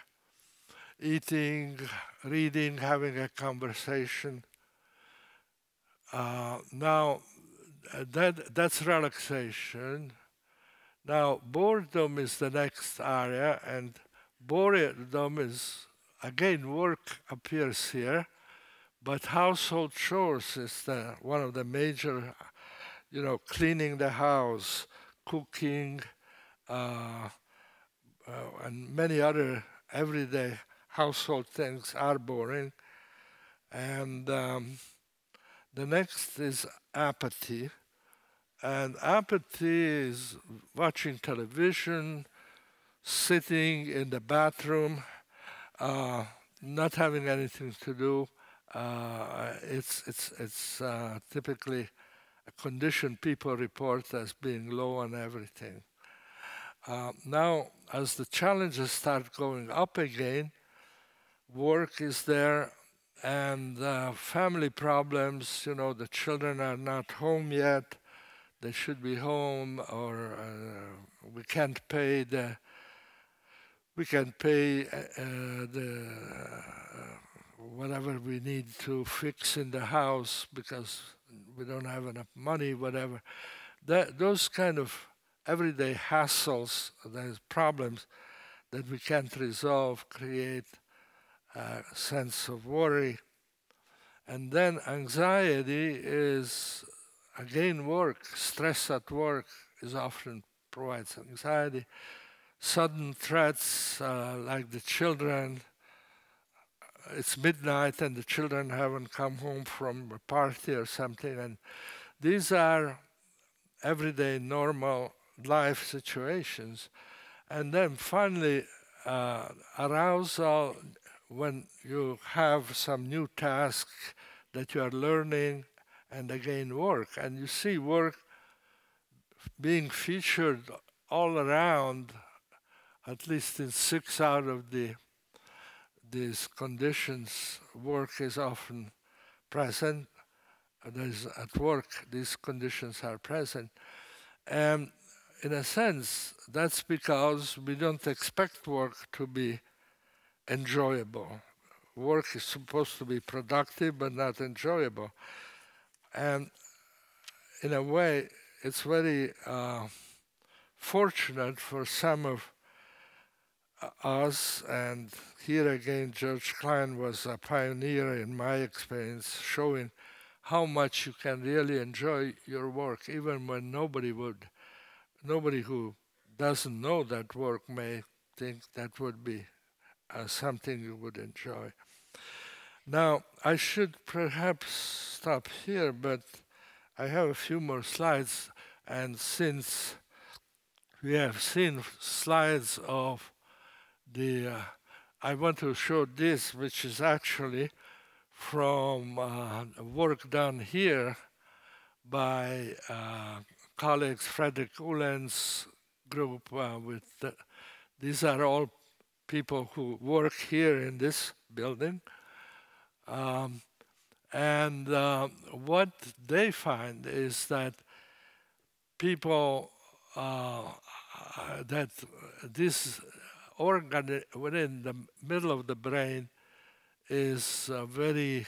reading, having a conversation. Now, that's relaxation. Now, boredom is the next area, and boredom is, again, work appears here, but household chores is one of the major, cleaning the house, cooking, and many other everyday household things are boring. And the next is apathy. And apathy is watching television, sitting in the bathroom, not having anything to do. It's typically a condition people report as being low on everything. Now, as the challenges start going up again, work is there, and family problems, the children are not home yet, they should be home, or we can't pay the whatever we need to fix in the house because we don't have enough money, whatever. Those kind of everyday hassles, those problems that we can't resolve, create a sense of worry. And then anxiety is, again, work. Stress at work is often provides anxiety. Sudden threats like the children, it's midnight and the children haven't come home from a party or something. And these are everyday normal life situations. And then finally, arousal when you have some new task that you are learning, and again work. And you see work being featured all around, at least in 6 out of these conditions. Work is often present. At work, these conditions are present. And in a sense, that's because we don't expect work to be enjoyable. Work is supposed to be productive, but not enjoyable. And in a way, it's very fortunate for some of us, and here again, Georg Klein was a pioneer in my experience, showing how much you can really enjoy your work, even when nobody who doesn't know that work may think that would be something you would enjoy. Now, I should perhaps stop here, but I have a few more slides, and since we have seen slides of I want to show this, which is actually from work done here by colleagues Frederick Uhlen's group. These are all people who work here in this building. And what they find is that people, that this organ within the middle of the brain is very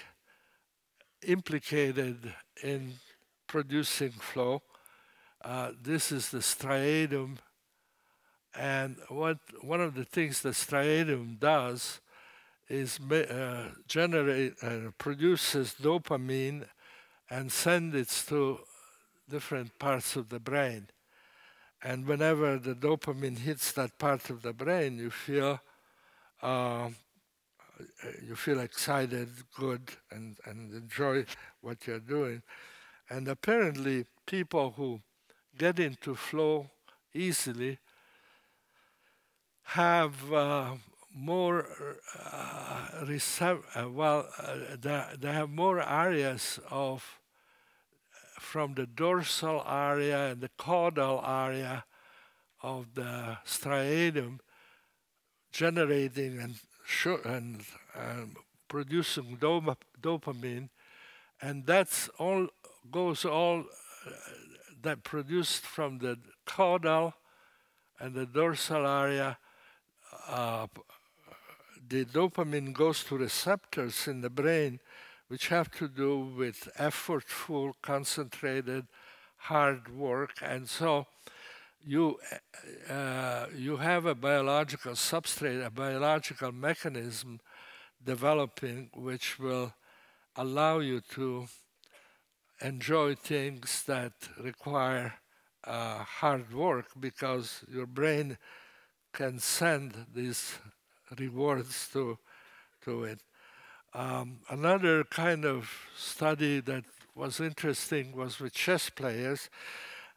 implicated in producing flow. This is the striatum, and one of the things the striatum does is produces dopamine and sends it to different parts of the brain. And whenever the dopamine hits that part of the brain, you feel excited, good, and enjoy what you're doing. And apparently, people who get into flow easily have more they have more areas from the dorsal area and the caudal area of the striatum generating and producing dopamine, and that's all that produced from the caudal and the dorsal area. The dopamine goes to receptors in the brain which have to do with effortful, concentrated, hard work. And so you you have a biological substrate, a biological mechanism developing which will allow you to enjoy things that require hard work, because your brain can send these rewards to it. Another kind of study that was interesting was with chess players,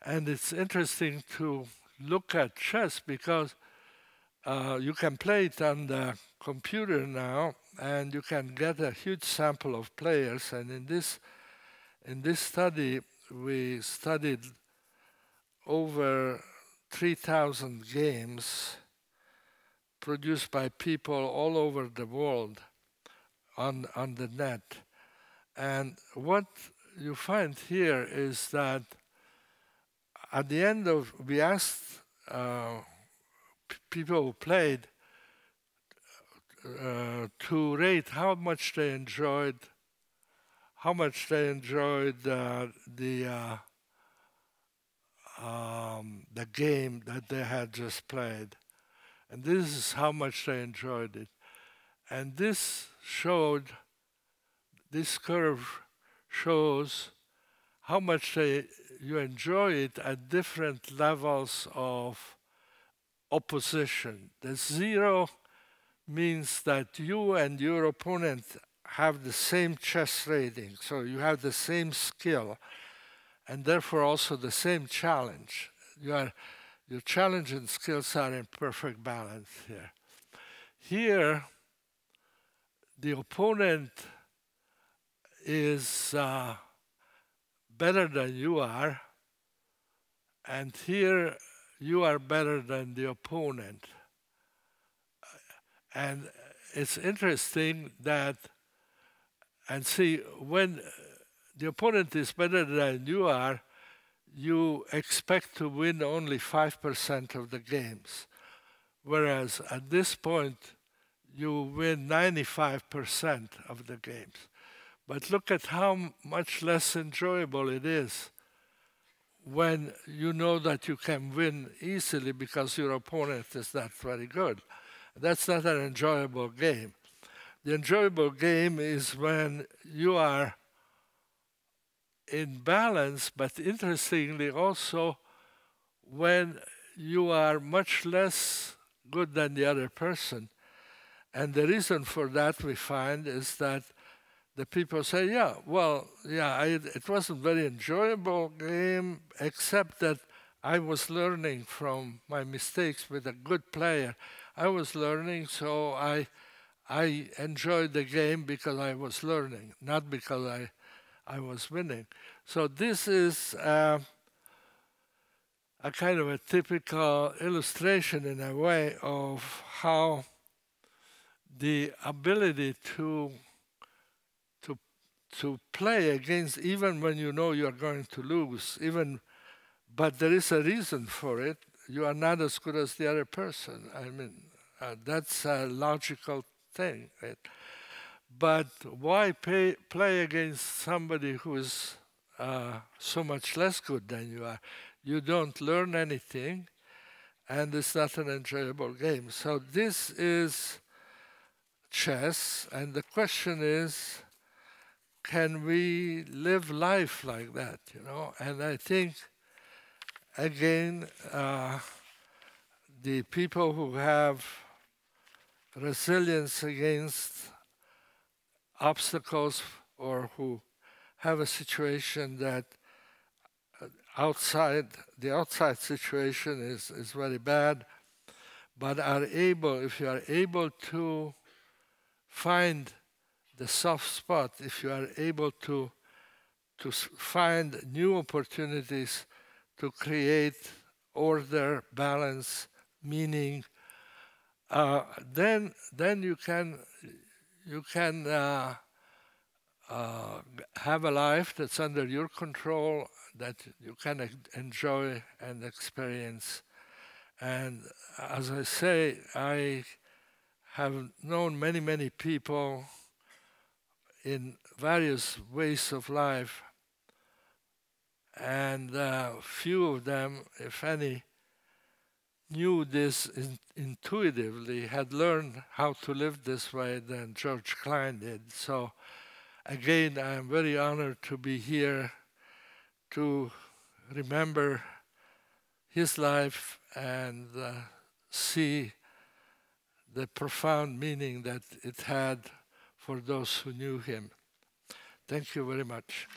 and it's interesting to look at chess because you can play it on the computer now, and you can get a huge sample of players. And in this study, we studied over 3,000 games produced by people all over the world on the net. And what you find here is that at the end of, we asked people who played to rate how much they enjoyed the game that they had just played. And this is how much they enjoyed it. And this curve shows how much you enjoy it at different levels of opposition. The 0 means that you and your opponent have the same chess rating, so you have the same skill, and therefore also the same challenge. Your challenge and skills are in perfect balance here. Here, the opponent is better than you are, and here you are better than the opponent. And it's interesting that, and see, when the opponent is better than you are, you expect to win only 5% of the games. Whereas at this point, you win 95% of the games. But look at how much less enjoyable it is when you know that you can win easily because your opponent is not very good. That's not an enjoyable game. The enjoyable game is when you are in balance, but interestingly also when you are much less good than the other person. And the reason for that, we find, is that the people say, it wasn't a very enjoyable game, except that I was learning from my mistakes with a good player. I was learning, so I enjoyed the game because I was learning, not because I was winning. So this is a kind of a typical illustration, in a way, of how the ability to play against, even when you know you are going to lose, but there is a reason for it. You are not as good as the other person. I mean, that's a logical thing. Right? But why play against somebody who is so much less good than you are? You don't learn anything, and it's not an enjoyable game. So this is chess, and the question is, can we live life like that, you know? And I think, again, the people who have resilience against obstacles, or who have a situation that the outside situation is very bad, but if you are able to find the soft spot, if you are able to find new opportunities to create order, balance, meaning, then you can have a life that's under your control, that you can enjoy and experience. And as I say, I have known many, many people in various ways of life, and few of them, if any, knew this intuitively, had learned how to live this way than Georg Klein did. So again, I am very honored to be here to remember his life and see the profound meaning that it had for those who knew him. Thank you very much.